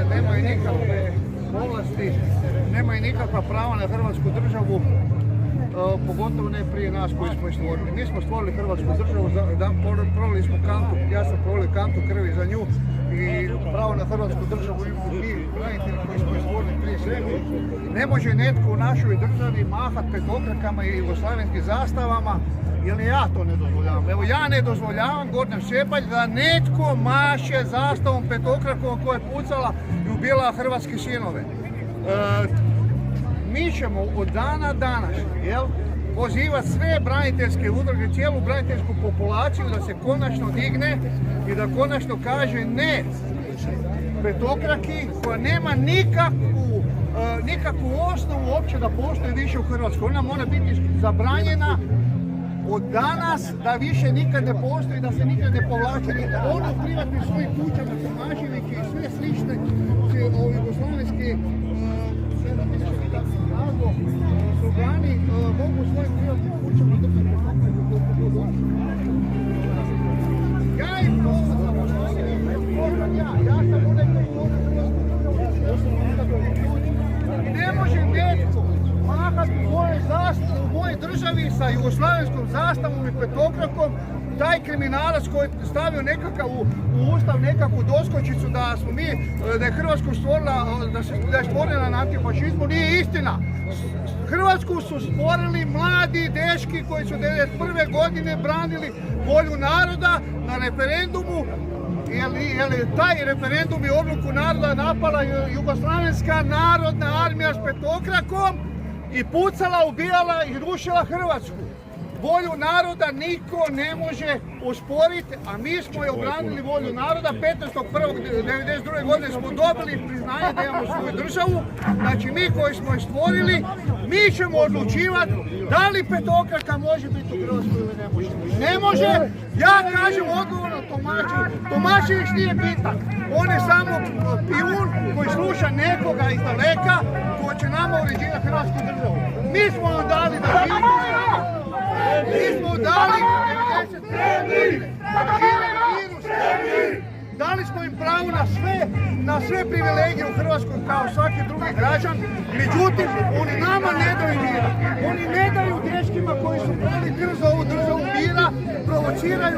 Nemaju nikakve ovlasti, nemaju nikakva prava na Hrvatsku državu, pogotovo ne prije nas koji smo stvorili. Mi smo stvorili Hrvatsku državu, proveli smo kantu, ja sam proveli kantu krvi za nju i pravo na Hrvatsku državu imamo mi branitelji koji smo stvorili prije svega. Ne može netko u našoj državi mahati petokrakama i jugoslavenskim zastavama, jer ja to ne dozvoljavam. Evo ja ne dozvoljavam Gordan Šepalj da netko maše zastavom petokrakom koja je pucala i ubila hrvatske sinove. Mi ćemo od dana današnjeg pozivati sve braniteljske udruge, cijelu braniteljsku populaciju da se konačno digne i da konačno kaže ne petokraki koja nema nikakvu osnovu uopće da postoji više u Hrvatskoj. Ona mora biti zabranjena od danas da više nikad ne postoji, da se nikad ne povlači. Ono u privatnim svojim kućama, Tomaševike i sve slične jugoslavenske slogani mogu u svojim privatnim kućama držati. Ja im to ja sam onaj koji ne može netko mahati u mojoj državi sa jugoslavenskom zastavom i petokrakom, taj kriminalac koji je stavio nekakav u ustav nekakvu doskočicu da je Hrvatsku stvorila, da je stvorila na antifašizmu, nije istina. Hrvatsku su stvorili mladi dečki koji su 1991. godine branili volju naroda na referendumu, jer taj referendum i odluku naroda napala Jugoslavenska narodna armija s petokrakom i pucala, ubijala i rušila Hrvatsku. Volju naroda niko ne može usporiti, a mi smo je obranili volju naroda. 15.1.1992. godine smo dobili priznanje da imamo svoju državu. Znači mi koji smo je stvorili, mi ćemo odlučivati da li petokraka može biti u Hrvatskoj ili ne može. Ne može, ja kažem odgovorno Tomašević nije bitan. On je samo pijun koji sluša nekoga iz daleka koji će nama uređivati Hrvatsku državu. Mi smo joj dali da živimo. Mi smo dali 90 godine da žive virus. Dali smo im pravo na sve privilegije u Hrvatskoj kao svaki drugi građan. Međutim, oni nama ne daju mira. Oni ne daju dečkima koji su brali krv za ovu državu mira, provociraju